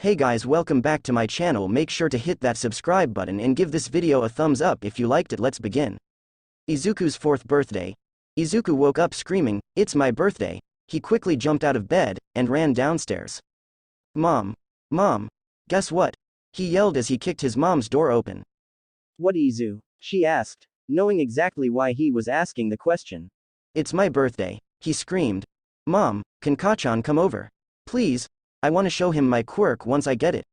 Hey guys, welcome back to my channel. Make sure to hit that subscribe button and give this video a thumbs up if you liked it. Let's begin. Izuku's 4th birthday. Izuku woke up screaming, "It's my birthday." He quickly jumped out of bed and ran downstairs. Mom. Mom. Guess what? He yelled as he kicked his mom's door open. What, Izu? She asked, knowing exactly why he was asking the question. It's my birthday, he screamed. Mom, can Kachan come over? Please, I want to show him my quirk once I get it.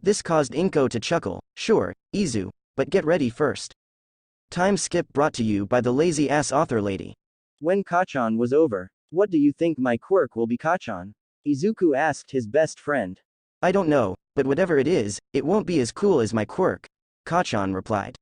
This caused Inko to chuckle. Sure, Izu, but get ready first. Time skip brought to you by the lazy-ass author lady. When Kachan was over, what do you think my quirk will be, Kachan? Izuku asked his best friend. I don't know, but whatever it is, it won't be as cool as my quirk, Kachan replied.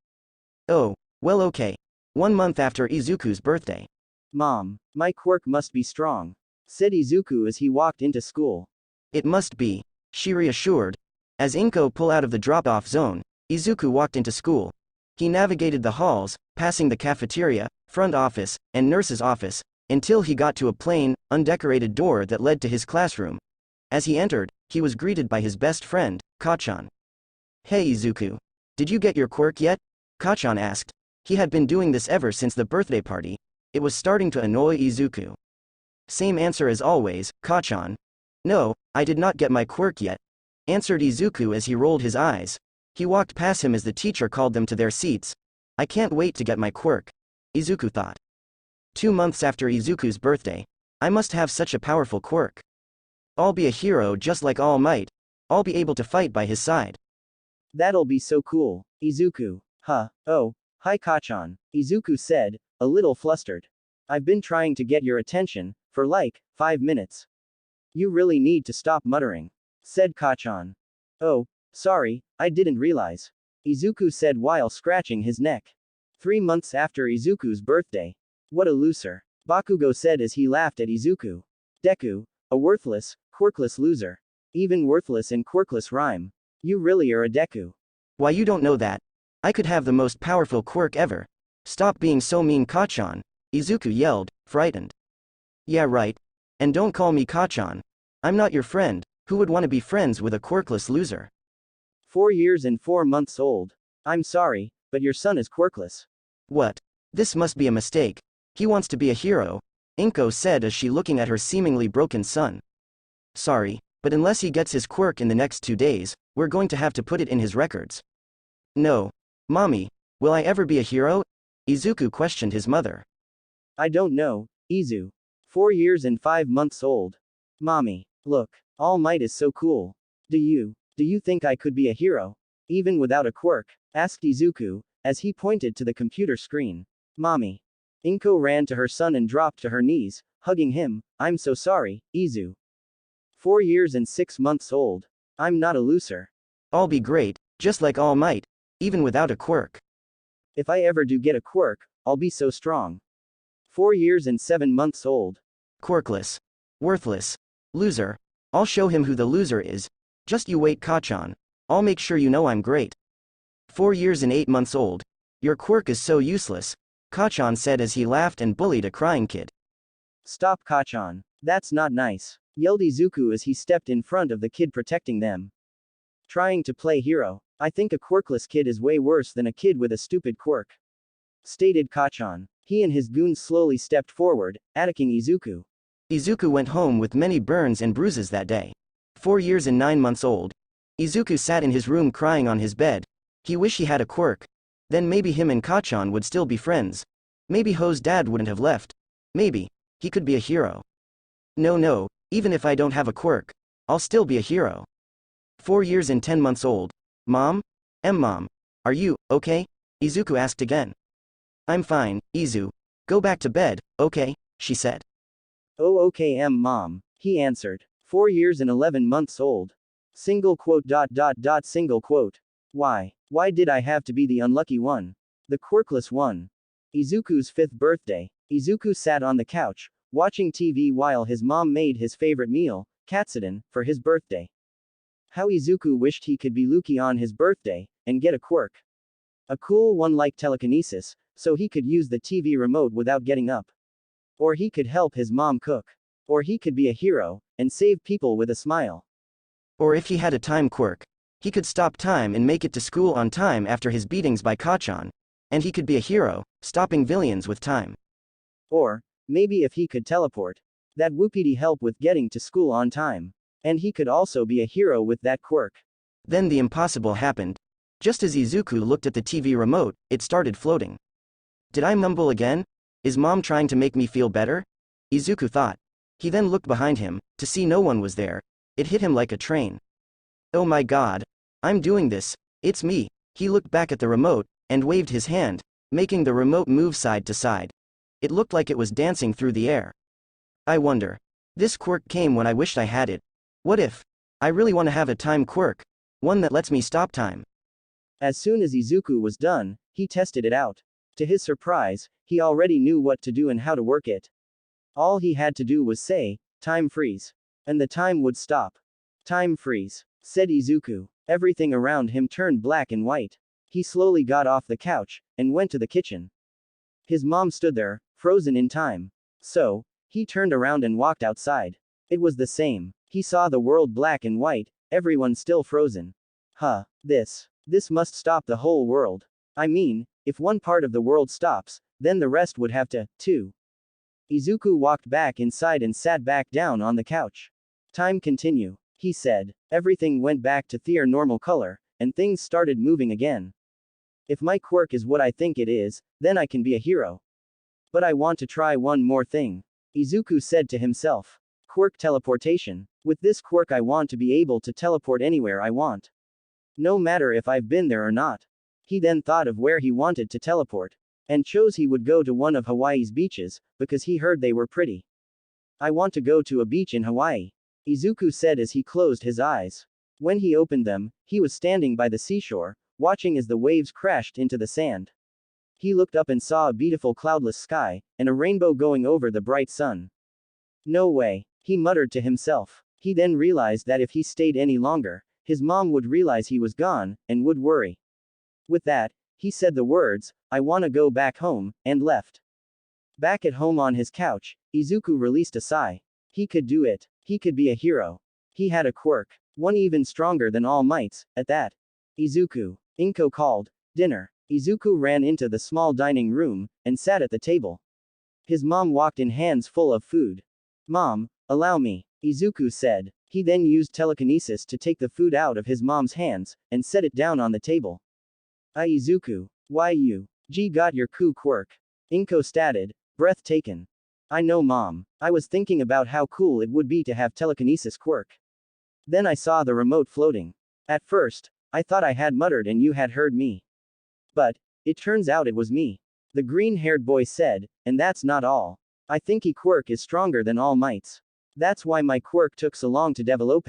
Oh, well okay. 1 month after Izuku's birthday. Mom, my quirk must be strong, said Izuku as he walked into school. It must be, she reassured. As Inko pulled out of the drop-off zone, Izuku walked into school. He navigated the halls, passing the cafeteria, front office, and nurse's office, until he got to a plain, undecorated door that led to his classroom. As he entered, he was greeted by his best friend, Kachan. Hey Izuku. Did you get your quirk yet? Kachan asked. He had been doing this ever since the birthday party. It was starting to annoy Izuku. Same answer as always, Kachan. No, I did not get my quirk yet, answered Izuku as he rolled his eyes. He walked past him as the teacher called them to their seats. I can't wait to get my quirk, Izuku thought. 2 months after Izuku's birthday. I must have such a powerful quirk. I'll be a hero just like All Might. I'll be able to fight by his side. That'll be so cool, Izuku. Huh, oh, hi Kachan, Izuku said, a little flustered. I've been trying to get your attention, for like, 5 minutes. You really need to stop muttering, said Kachan. Oh, sorry, I didn't realize, Izuku said while scratching his neck. 3 months after Izuku's birthday. What a loser, Bakugo said as he laughed at Izuku. Deku, a worthless, quirkless loser. Even worthless and quirkless rhyme. You really are a Deku. Why you don't know that? I could have the most powerful quirk ever. Stop being so mean, Kachan, Izuku yelled, frightened. Yeah right. And don't call me Kachan. I'm not your friend. Who would want to be friends with a quirkless loser? 4 years and 4 months old. I'm sorry, but your son is quirkless. What? This must be a mistake. He wants to be a hero, Inko said as she looking at her seemingly broken son. Sorry, but unless he gets his quirk in the next 2 days, we're going to have to put it in his records. No. Mommy, will I ever be a hero? Izuku questioned his mother. I don't know, Izu. 4 years and 5 months old. Mommy, look, All Might is so cool. Do you think I could be a hero? Even without a quirk? Asked Izuku, as he pointed to the computer screen. Mommy. Inko ran to her son and dropped to her knees, hugging him. I'm so sorry, Izu. 4 years and 6 months old. I'm not a loser. I'll be great, just like All Might, even without a quirk. If I ever do get a quirk, I'll be so strong. 4 years and 7 months old. Quirkless. Worthless. Loser. I'll show him who the loser is. Just you wait, Kachan. I'll make sure you know I'm great. 4 years and 8 months old. Your quirk is so useless, Kachan said as he laughed and bullied a crying kid. Stop, Kachan. That's not nice, yelled Izuku as he stepped in front of the kid protecting them. Trying to play hero. I think a quirkless kid is way worse than a kid with a stupid quirk, stated Kachan. He and his goons slowly stepped forward, attacking Izuku. Izuku went home with many burns and bruises that day. 4 years and 9 months old. Izuku sat in his room crying on his bed. He wished he had a quirk. Then maybe him and Kachan would still be friends. Maybe Ho's dad wouldn't have left. Maybe he could be a hero. No, even if I don't have a quirk, I'll still be a hero. 4 years and 10 months old. Mom? Mom. Are you okay? Izuku asked again. I'm fine, Izu. Go back to bed, okay? She said. Oh okay Mom, he answered. 4 years and 11 months old. Single quote. Single quote. Why did I have to be the unlucky one? The quirkless one. Izuku's 5th birthday. Izuku sat on the couch, watching TV while his mom made his favorite meal, katsudon, for his birthday. How Izuku wished he could be Lucky on his birthday, and get a quirk. A cool one like telekinesis, so he could use the TV remote without getting up. Or he could help his mom cook. Or he could be a hero, and save people with a smile. Or if he had a time quirk, he could stop time and make it to school on time after his beatings by Kachan. And he could be a hero, stopping villains with time. Or, maybe if he could teleport, that would help with getting to school on time. And he could also be a hero with that quirk. Then the impossible happened. Just as Izuku looked at the TV remote, it started floating. Did I mumble again? Is Mom trying to make me feel better? Izuku thought. He then looked behind him, to see no one was there. It hit him like a train. Oh my god. I'm doing this. It's me. He looked back at the remote, and waved his hand, making the remote move side to side. It looked like it was dancing through the air. I wonder. This quirk came when I wished I had it. What if? I really want to have a time quirk. One that lets me stop time. As soon as Izuku was done, he tested it out. To his surprise, he already knew what to do and how to work it. All he had to do was say, time freeze. And the time would stop. Time freeze, said Izuku. Everything around him turned black and white. He slowly got off the couch, and went to the kitchen. His mom stood there, frozen in time. So, he turned around and walked outside. It was the same. He saw the world black and white, everyone still frozen. This must stop the whole world. I mean, if one part of the world stops, then the rest would have to, too. Izuku walked back inside and sat back down on the couch. Time continue, he said. Everything went back to their normal color, and things started moving again. If my quirk is what I think it is, then I can be a hero. But I want to try one more thing. Izuku said to himself. Quirk teleportation. With this quirk I want to be able to teleport anywhere I want. No matter if I've been there or not. He then thought of where he wanted to teleport. And chose he would go to one of Hawaii's beaches, because he heard they were pretty. I want to go to a beach in Hawaii. Izuku said as he closed his eyes. When he opened them, he was standing by the seashore, watching as the waves crashed into the sand. He looked up and saw a beautiful cloudless sky, and a rainbow going over the bright sun. No way, he muttered to himself. He then realized that if he stayed any longer, his mom would realize he was gone, and would worry. With that, he said the words, I wanna go back home, and left. Back at home on his couch, Izuku released a sigh. He could do it. He could be a hero. He had a quirk. One even stronger than All Might's, at that. Izuku. Inko called. Dinner. Izuku ran into the small dining room, and sat at the table. His mom walked in hands full of food. Mom, allow me, Izuku said. He then used telekinesis to take the food out of his mom's hands, and set it down on the table. Izuku, why you? Got your coup quirk. Inko stated, breath taken. I know mom. I was thinking about how cool it would be to have telekinesis quirk. Then I saw the remote floating. At first, I thought I had muttered and you had heard me. But, it turns out it was me. The green-haired boy said, and that's not all. I think he quirk is stronger than All Might's. That's why my quirk took so long to develop.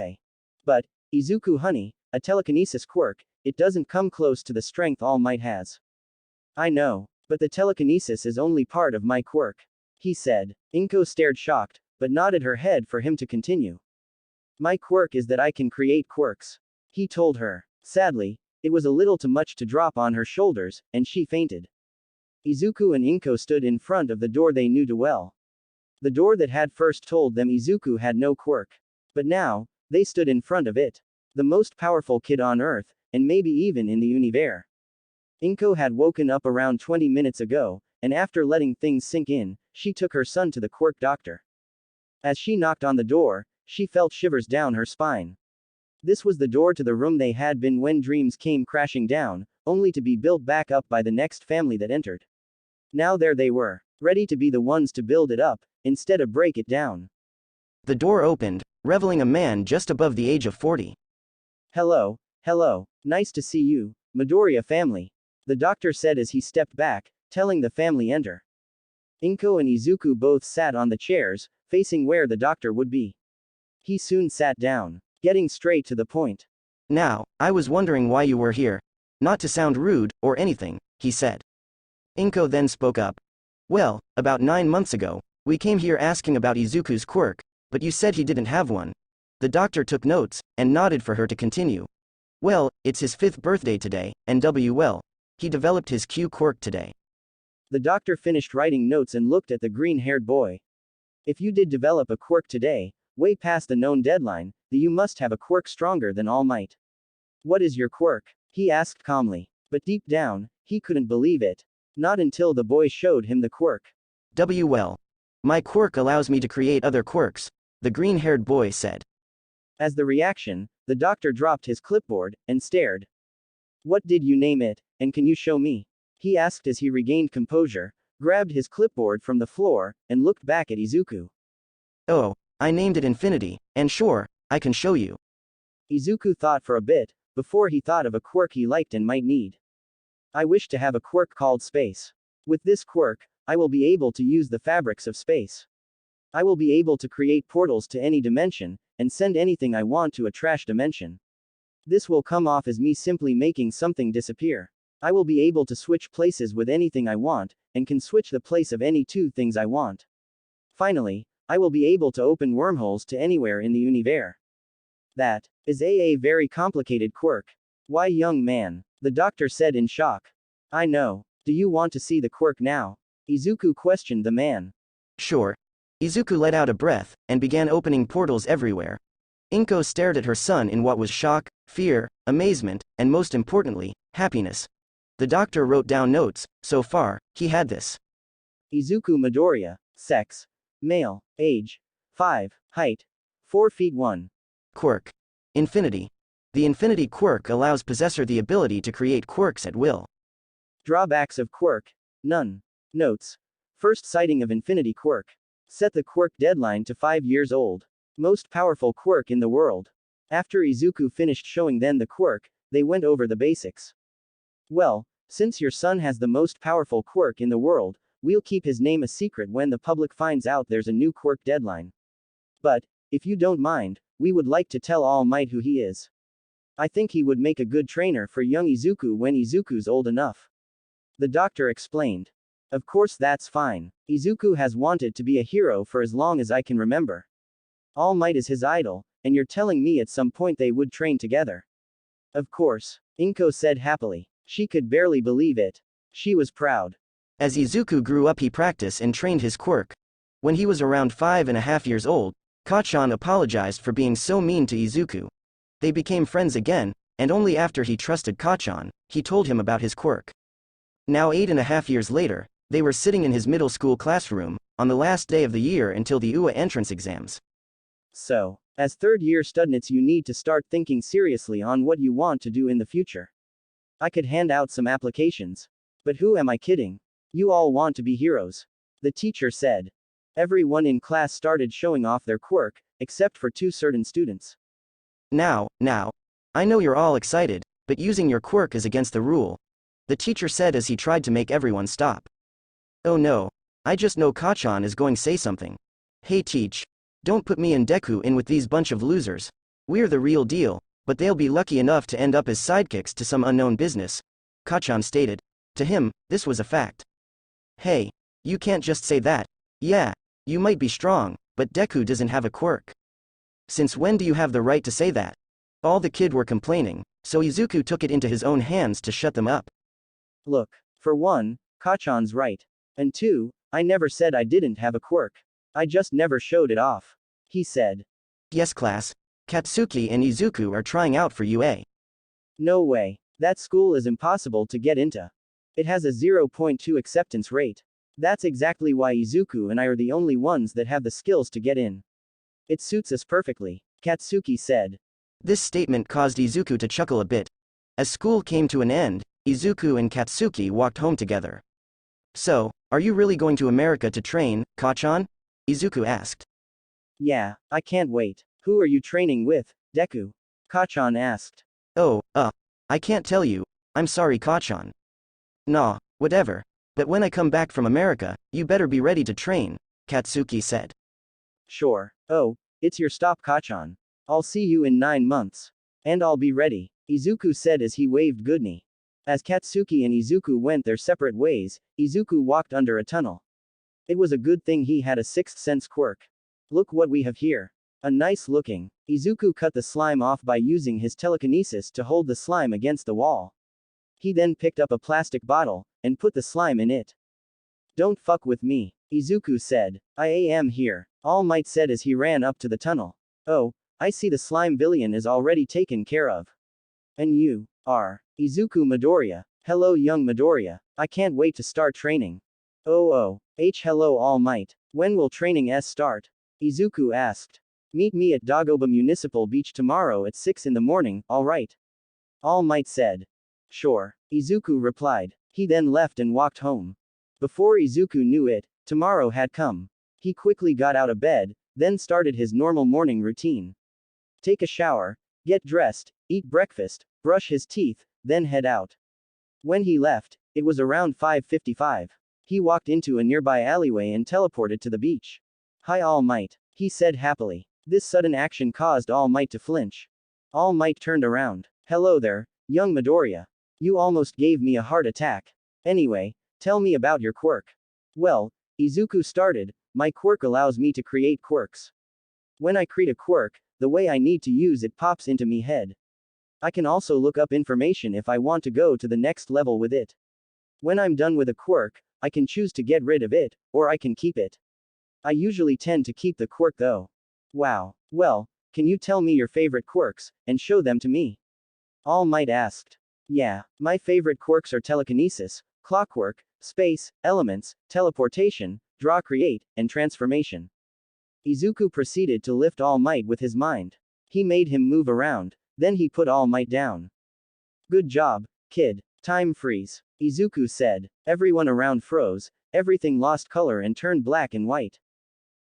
But, Izuku honey, a telekinesis quirk, it doesn't come close to the strength All Might has. I know, but the telekinesis is only part of my quirk. He said. Inko stared shocked, but nodded her head for him to continue. My quirk is that I can create quirks. He told her. Sadly, it was a little too much to drop on her shoulders, and she fainted. Izuku and Inko stood in front of the door they knew too well. The door that had first told them Izuku had no quirk. But now, they stood in front of it. The most powerful kid on Earth, and maybe even in the universe. Inko had woken up around 20 minutes ago, and after letting things sink in, she took her son to the quirk doctor. As she knocked on the door, she felt shivers down her spine. This was the door to the room they had been when dreams came crashing down, only to be built back up by the next family that entered. Now there they were, ready to be the ones to build it up, instead of break it down. The door opened, revealing a man just above the age of 40. Hello, nice to see you, Midoriya family. The doctor said as he stepped back, telling the family enter. Inko and Izuku both sat on the chairs, facing where the doctor would be. He soon sat down, getting straight to the point. Now, I was wondering why you were here. Not to sound rude, or anything, he said. Inko then spoke up. Well, about 9 months ago, we came here asking about Izuku's quirk, but you said he didn't have one. The doctor took notes, and nodded for her to continue. Well, it's his 5th birthday today, and he developed his Q quirk today. The doctor finished writing notes and looked at the green-haired boy. If you did develop a quirk today, way past the known deadline, that you must have a quirk stronger than All Might. What is your quirk? He asked calmly. But deep down, he couldn't believe it. Not until the boy showed him the quirk. Well. My quirk allows me to create other quirks, the green-haired boy said. As the reaction, the doctor dropped his clipboard and stared. What did you name it, and can you show me? He asked as he regained composure, grabbed his clipboard from the floor, and looked back at Izuku. Oh, I named it Infinity, and sure, I can show you. Izuku thought for a bit, before he thought of a quirk he liked and might need. I wish to have a quirk called Space. With this quirk, I will be able to use the fabrics of space. I will be able to create portals to any dimension, and send anything I want to a trash dimension. This will come off as me simply making something disappear. I will be able to switch places with anything I want, and can switch the place of any two things I want. Finally, I will be able to open wormholes to anywhere in the universe. That is a very complicated quirk. Why, young man? The doctor said in shock. I know. Do you want to see the quirk now? Izuku questioned the man. Sure. Izuku let out a breath, and began opening portals everywhere. Inko stared at her son in what was shock, fear, amazement, and most importantly, happiness. The doctor wrote down notes. So far, he had this. Izuku Midoriya, sex, male, age, 5, height, 4 feet 1. Quirk. Infinity. The Infinity quirk allows possessor the ability to create quirks at will. Drawbacks of quirk. None. Notes. First sighting of Infinity quirk. Set the quirk deadline to 5 years old. Most powerful quirk in the world. After Izuku finished showing them the quirk, they went over the basics. Well, since your son has the most powerful quirk in the world, we'll keep his name a secret when the public finds out there's a new quirk deadline. But, if you don't mind, we would like to tell All Might who he is. I think he would make a good trainer for young Izuku when Izuku's old enough. The doctor explained. Of course, that's fine. Izuku has wanted to be a hero for as long as I can remember. All Might is his idol, and you're telling me at some point they would train together. Of course, Inko said happily. She could barely believe it. She was proud. As Izuku grew up, he practiced and trained his quirk. When he was around 5.5 years old, Kachan apologized for being so mean to Izuku. They became friends again, and only after he trusted Kachan, he told him about his quirk. Now 8.5 years later, they were sitting in his middle school classroom, on the last day of the year until the UA entrance exams. So, as third-year students, you need to start thinking seriously on what you want to do in the future. I could hand out some applications. But who am I kidding? You all want to be heroes. The teacher said. Everyone in class started showing off their quirk, except for 2 certain students. Now, I know you're all excited, but using your quirk is against the rule. The teacher said as he tried to make everyone stop. Oh no. I just know Kachan is going to say something. Hey teach. Don't put me and Deku in with these bunch of losers. We're the real deal, but they'll be lucky enough to end up as sidekicks to some unknown business. Kachan stated. To him, this was a fact. Hey. You can't just say that. Yeah. You might be strong, but Deku doesn't have a quirk. Since when do you have the right to say that? All the kids were complaining, so Izuku took it into his own hands to shut them up. Look, for one, Kachan's right. And 2, I never said I didn't have a quirk. I just never showed it off. He said. Yes class. Katsuki and Izuku are trying out for UA. No way. That school is impossible to get into. It has a 0.2 acceptance rate. That's exactly why Izuku and I are the only ones that have the skills to get in. It suits us perfectly, Katsuki said. This statement caused Izuku to chuckle a bit. As school came to an end, Izuku and Katsuki walked home together. So, are you really going to America to train, Kachan? Izuku asked. Yeah, I can't wait. Who are you training with, Deku? Kachan asked. Oh, I can't tell you. I'm sorry Kachan. Nah, whatever. But when I come back from America, you better be ready to train, Katsuki said. Sure. Oh, it's your stop Kachan. I'll see you in 9 months. And I'll be ready, Izuku said as he waved goodbye. As Katsuki and Izuku went their separate ways, Izuku walked under a tunnel. It was a good thing he had a 6th sense quirk. Look what we have here. A nice looking. Izuku cut the slime off by using his telekinesis to hold the slime against the wall. He then picked up a plastic bottle, and put the slime in it. Don't fuck with me. Izuku said. I am here, All Might said as he ran up to the tunnel. Oh, I see the slime villain is already taken care of. And you are Izuku Midoriya. Hello young Midoriya. I can't wait to start training. Hello All Might. When will training start? Izuku asked. Meet me at Dagoba Municipal Beach tomorrow at 6 in the morning, alright? All Might said. Sure, Izuku replied. He then left and walked home. Before Izuku knew it, tomorrow had come. He quickly got out of bed, then started his normal morning routine. Take a shower, get dressed, eat breakfast, brush his teeth, then head out. When he left, it was around 5:55. He walked into a nearby alleyway and teleported to the beach. Hi All Might, he said happily. This sudden action caused All Might to flinch. All Might turned around. Hello there, young Midoriya. You almost gave me a heart attack. Anyway, tell me about your quirk. Well, Izuku started, my quirk allows me to create quirks. When I create a quirk, the way I need to use it pops into me head. I can also look up information if I want to go to the next level with it. When I'm done with a quirk, I can choose to get rid of it, or I can keep it. I usually tend to keep the quirk though. Wow. Well, can you tell me your favorite quirks, and show them to me? All Might asked. Yeah, my favorite quirks are telekinesis, clockwork, space, elements, teleportation, draw create, and transformation. Izuku proceeded to lift All Might with his mind. He made him move around, then he put All Might down. Good job, kid. Time freeze. Izuku said. Everyone around froze, everything lost color and turned black and white.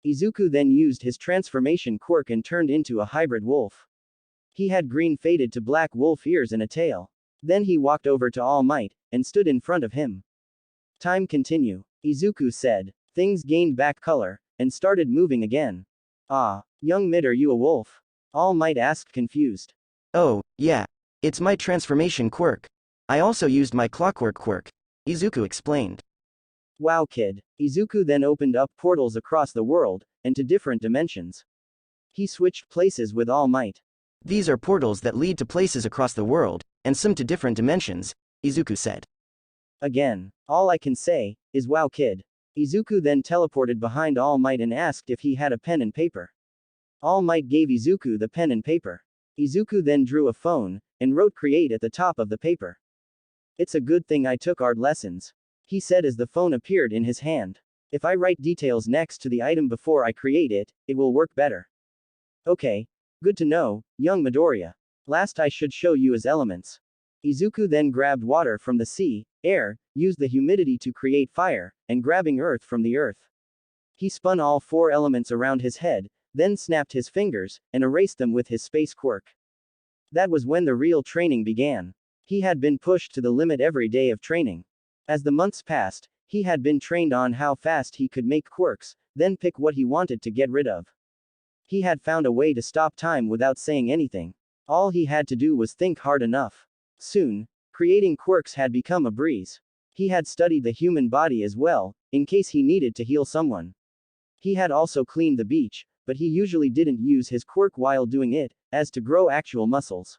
Izuku then used his transformation quirk and turned into a hybrid wolf. He had green faded to black wolf ears and a tail. Then he walked over to All Might, and stood in front of him. Time continue. Izuku said. Things gained back color, and started moving again. Ah, young Mid, are you a wolf? All Might asked confused. Oh, yeah. It's my transformation quirk. I also used my clockwork quirk, Izuku explained. Wow kid. Izuku then opened up portals across the world, and to different dimensions. He switched places with All Might. These are portals that lead to places across the world, and some to different dimensions, Izuku said. Again, all I can say is wow kid. Izuku then teleported behind All Might and asked if he had a pen and paper. All Might gave Izuku the pen and paper. Izuku then drew a phone, and wrote create at the top of the paper. It's a good thing I took art lessons, he said as the phone appeared in his hand. If I write details next to the item before I create it, it will work better. Okay. Good to know, young Midoriya. Last I should show you his elements. Izuku then grabbed water from the sea, air, used the humidity to create fire, and grabbing earth from the earth. He spun all 4 elements around his head, then snapped his fingers, and erased them with his space quirk. That was when the real training began. He had been pushed to the limit every day of training. As the months passed, he had been trained on how fast he could make quirks, then pick what he wanted to get rid of. He had found a way to stop time without saying anything. All he had to do was think hard enough. Soon, creating quirks had become a breeze. He had studied the human body as well, in case he needed to heal someone. He had also cleaned the beach, but he usually didn't use his quirk while doing it, as to grow actual muscles.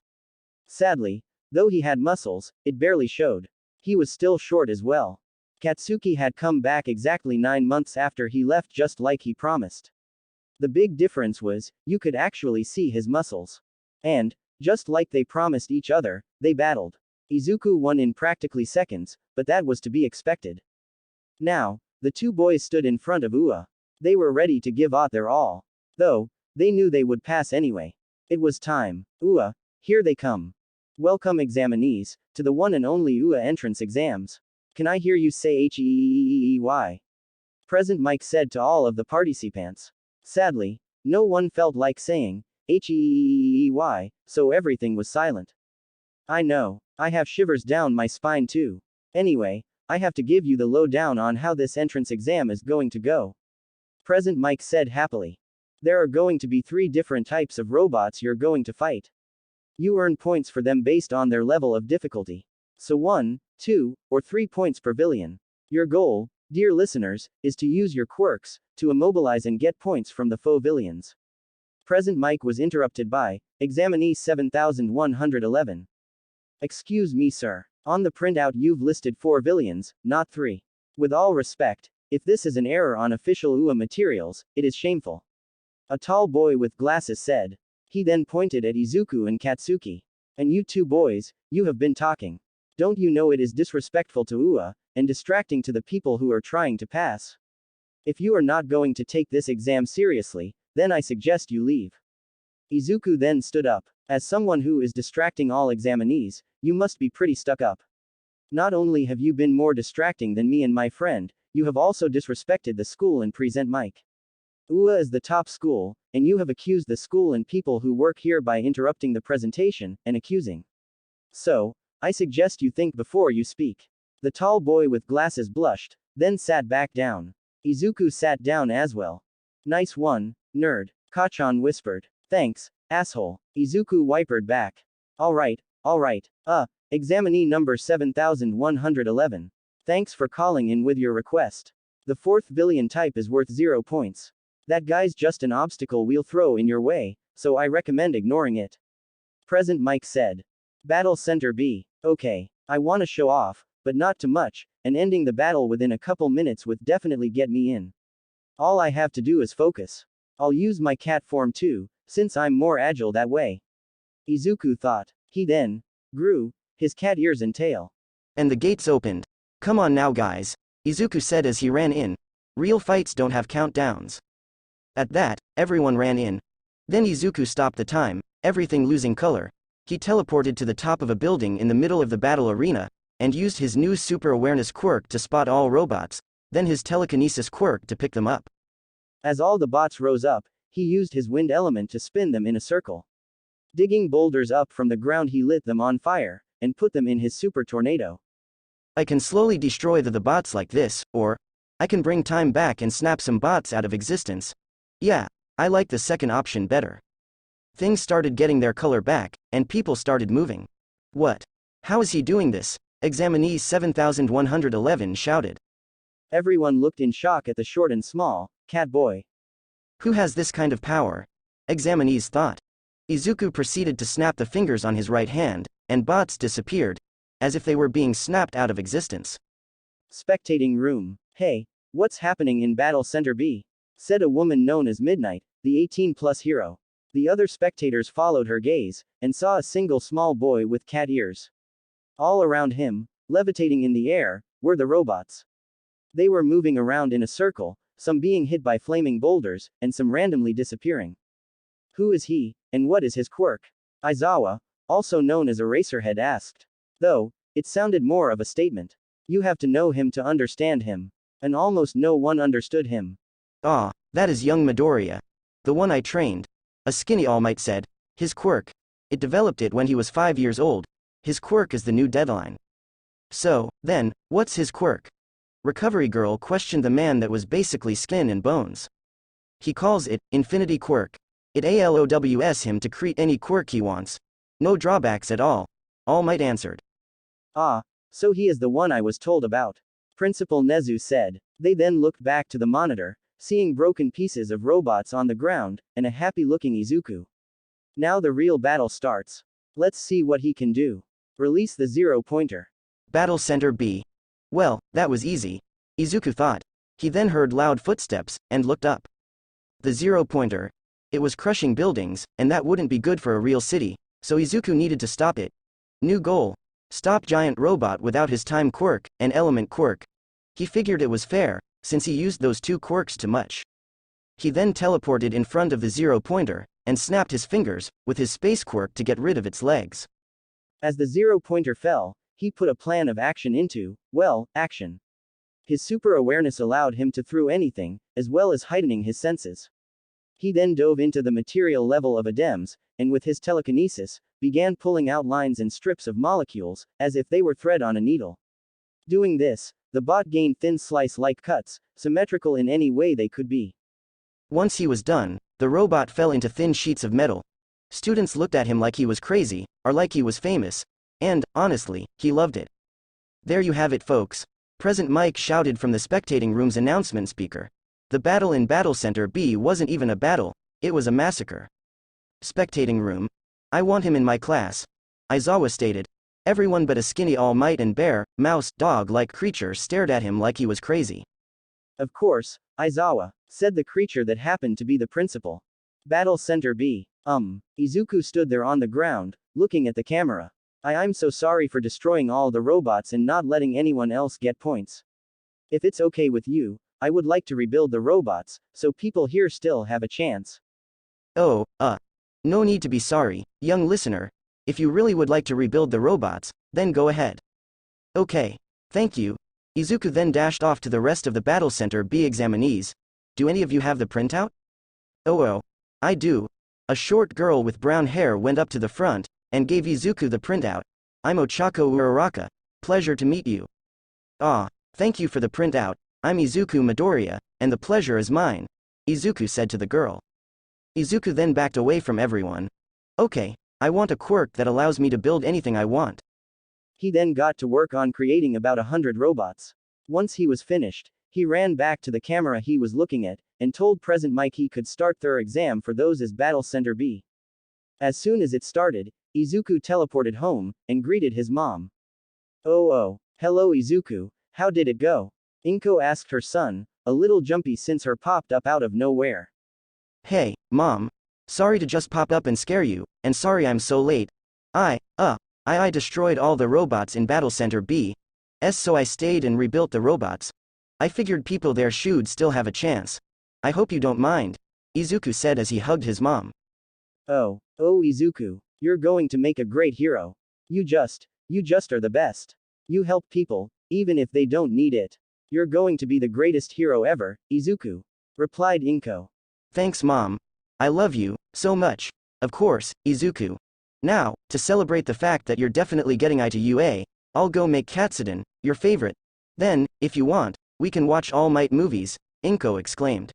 Sadly, though he had muscles, it barely showed. He was still short as well. Katsuki had come back exactly 9 months after he left, just like he promised. The big difference was, you could actually see his muscles. And, just like they promised each other, they battled. Izuku won in practically seconds, but that was to be expected. Now, the 2 boys stood in front of Ua. They were ready to give out their all. Though, they knew they would pass anyway. It was time. Ua, here they come. Welcome examinees, to the one and only Ua entrance exams. Can I hear you say HEEEEY? Present Mike said to all of the participants. Sadly, no one felt like saying HEEEEY, so everything was silent. I know, I have shivers down my spine too. Anyway, I have to give you the lowdown on how this entrance exam is going to go. Present Mike said happily. There are going to be 3 different types of robots you're going to fight. You earn points for them based on their level of difficulty. So 1, 2, or 3 points per villain. Your goal, dear listeners, is to use your quirks to immobilize and get points from the foe villains. Present Mike was interrupted by examinee 7111. Excuse me, sir. On the printout you've listed 4 villains, not 3. With all respect, If this is an error on official UA materials, it is shameful. A tall boy with glasses said. He then pointed at Izuku and Katsuki. And you two boys, you have been talking. Don't you know it is disrespectful to UA, and distracting to the people who are trying to pass? If you are not going to take this exam seriously, then I suggest you leave. Izuku then stood up. As someone who is distracting all examinees, you must be pretty stuck up. Not only have you been more distracting than me and my friend, you have also disrespected the school and present Mike. UA is the top school, and you have accused the school and people who work here by interrupting the presentation, and accusing. So, I suggest you think before you speak. The tall boy with glasses blushed, then sat back down. Izuku sat down as well. Nice one, nerd, Kachan whispered. Thanks, asshole. Izuku whimpered back. Alright, examinee number 7111. Thanks for calling in with your request. The 4th billion type is worth 0 points. That guy's just an obstacle we'll throw in your way, so I recommend ignoring it. Present Mike said. Battle Center B. Okay, I wanna show off, but not too much, and ending the battle within a couple minutes would definitely get me in. All I have to do is focus. I'll use my cat form too, since I'm more agile that way. Izuku thought. He then grew his cat ears and tail. And the gates opened. Come on now guys, Izuku said as he ran in. Real fights don't have countdowns. At that, everyone ran in. Then Izuku stopped the time, everything losing color. He teleported to the top of a building in the middle of the battle arena, and used his new super awareness quirk to spot all robots, then his telekinesis quirk to pick them up. As all the bots rose up, he used his wind element to spin them in a circle. Digging boulders up from the ground, he lit them on fire, and put them in his super tornado. I can slowly destroy the bots like this, or I can bring time back and snap some bots out of existence. Yeah, I like the second option better. Things started getting their color back, and people started moving. What? How is he doing this? Examinee 7111 shouted. Everyone looked in shock at the short and small cat boy. Who has this kind of power? Examinees thought. Izuku proceeded to snap the fingers on his right hand, and bots disappeared, as if they were being snapped out of existence. Spectating room. Hey, what's happening in Battle Center B? Said a woman known as Midnight, the 18-plus hero. The other spectators followed her gaze, and saw a single small boy with cat ears. All around him, levitating in the air, were the robots. They were moving around in a circle, some being hit by flaming boulders, and some randomly disappearing. Who is he, and what is his quirk? Aizawa, also known as Eraserhead, asked. Though, it sounded more of a statement. You have to know him to understand him. And almost no one understood him. Ah, that is young Midoriya. The one I trained. A skinny All Might said. His quirk. It developed it when he was 5 years old. His quirk is the new deadline. So, then, what's his quirk? Recovery Girl questioned the man that was basically skin and bones. He calls it Infinity Quirk. It allows him to create any quirk he wants. No drawbacks at all. All Might answered. Ah, so he is the one I was told about. Principal Nezu said. They then looked back to the monitor, seeing broken pieces of robots on the ground, and a happy-looking Izuku. Now the real battle starts. Let's see what he can do. Release the 0-pointer. Battle Center B. Well, that was easy. Izuku thought. He then heard loud footsteps, and looked up. The 0-pointer. It was crushing buildings, and that wouldn't be good for a real city, so Izuku needed to stop it. New goal. Stop giant robot without his time quirk, and element quirk. He figured it was fair, since he used those two quirks too much. He then teleported in front of the 0-pointer, and snapped his fingers, with his space quirk to get rid of its legs. As the 0-pointer fell, he put a plan of action into, action. His super awareness allowed him to through anything, as well as heightening his senses. He then dove into the material level of Adems, and with his telekinesis, began pulling out lines and strips of molecules, as if they were thread on a needle. Doing this, the bot gained thin slice-like cuts, symmetrical in any way they could be. Once he was done, the robot fell into thin sheets of metal. Students looked at him like he was crazy, or like he was famous, and, honestly, he loved it. There you have it folks. Present Mike shouted from the spectating room's announcement speaker. The battle in Battle Center B wasn't even a battle, it was a massacre. Spectating room. I want him in my class. Aizawa stated. Everyone but a skinny All Might and bear, mouse, dog-like creature stared at him like he was crazy. Of course, Aizawa, said the creature that happened to be the principal. Battle Center B. Izuku stood there on the ground, looking at the camera. I'm so sorry for destroying all the robots and not letting anyone else get points. If it's okay with you, I would like to rebuild the robots, so people here still have a chance. Oh, no need to be sorry, young listener. If you really would like to rebuild the robots, then go ahead. Okay. Thank you. Izuku then dashed off to the rest of the Battle Center B examinees. Do any of you have the printout? Oh, I do. A short girl with brown hair went up to the front, and gave Izuku the printout. I'm Ochako Uraraka. Pleasure to meet you. Ah, thank you for the printout. I'm Izuku Midoriya, and the pleasure is mine, Izuku said to the girl. Izuku then backed away from everyone. Okay, I want a quirk that allows me to build anything I want. He then got to work on creating about 100 robots. Once he was finished, he ran back to the camera he was looking at, and told Present Mike he could start their exam for those as Battle Center B. As soon as it started, Izuku teleported home, and greeted his mom. Oh, hello Izuku, how did it go? Inko asked her son, a little jumpy since her popped up out of nowhere. Hey, Mom. Sorry to just pop up and scare you, and sorry I'm so late. I destroyed all the robots in Battle Center B. So I stayed and rebuilt the robots. I figured people there should still have a chance. I hope you don't mind, Izuku said as he hugged his mom. Oh, Izuku, you're going to make a great hero. You just are the best. You help people, even if they don't need it. You're going to be the greatest hero ever, Izuku, replied Inko. Thanks Mom. I love you, so much. Of course, Izuku. Now, to celebrate the fact that you're definitely getting I to UA, I'll go make Katsuden your favorite. Then, if you want, we can watch All Might movies, Inko exclaimed.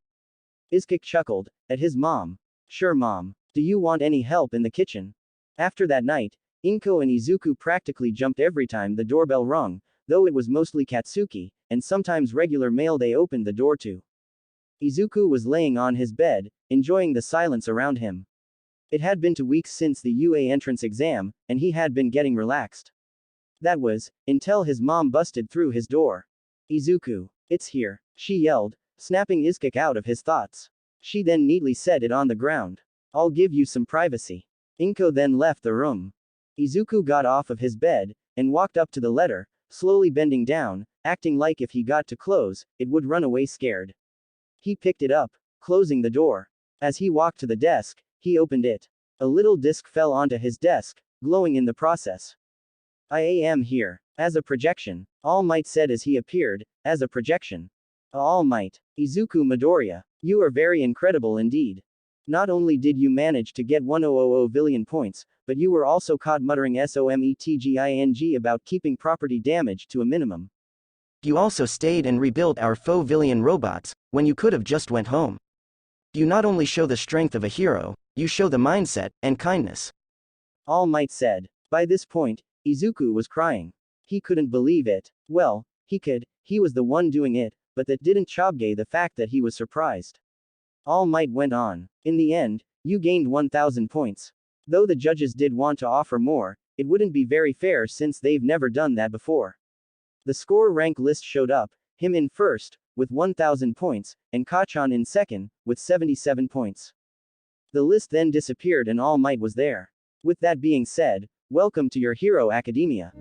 Izuku chuckled at his mom. Sure Mom. Do you want any help in the kitchen? After that night, Inko and Izuku practically jumped every time the doorbell rung, though it was mostly Katsuki, and sometimes regular mail they opened the door to. Izuku was laying on his bed, enjoying the silence around him. It had been 2 weeks since the UA entrance exam, and he had been getting relaxed. That was, until his mom busted through his door. Izuku, it's here, she yelled, snapping Izuku out of his thoughts. She then neatly set it on the ground. I'll give you some privacy. Inko then left the room. Izuku got off of his bed, and walked up to the letter, slowly bending down, acting like if he got too close, it would run away scared. He picked it up, closing the door. As he walked to the desk, he opened it. A little disc fell onto his desk, glowing in the process. I am here. As a projection, All Might said as he appeared, as a projection. All Might, Izuku Midoriya, you are very incredible indeed. Not only did you manage to get 1000 billion points, but you were also caught muttering SOMETGING about keeping property damage to a minimum. You also stayed and rebuilt our faux villain robots, when you could have just went home. You not only show the strength of a hero, you show the mindset and kindness. All Might said. By this point, Izuku was crying. He couldn't believe it. Well, he could, he was the one doing it, but that didn't chobgay the fact that he was surprised. All Might went on. In the end, you gained 1000 points. Though the judges did want to offer more, it wouldn't be very fair since they've never done that before. The score rank list showed up, him in first, with 1000 points, and Kachan in second, with 77 points. The list then disappeared and All Might was there. With that being said, welcome to your Hero Academia.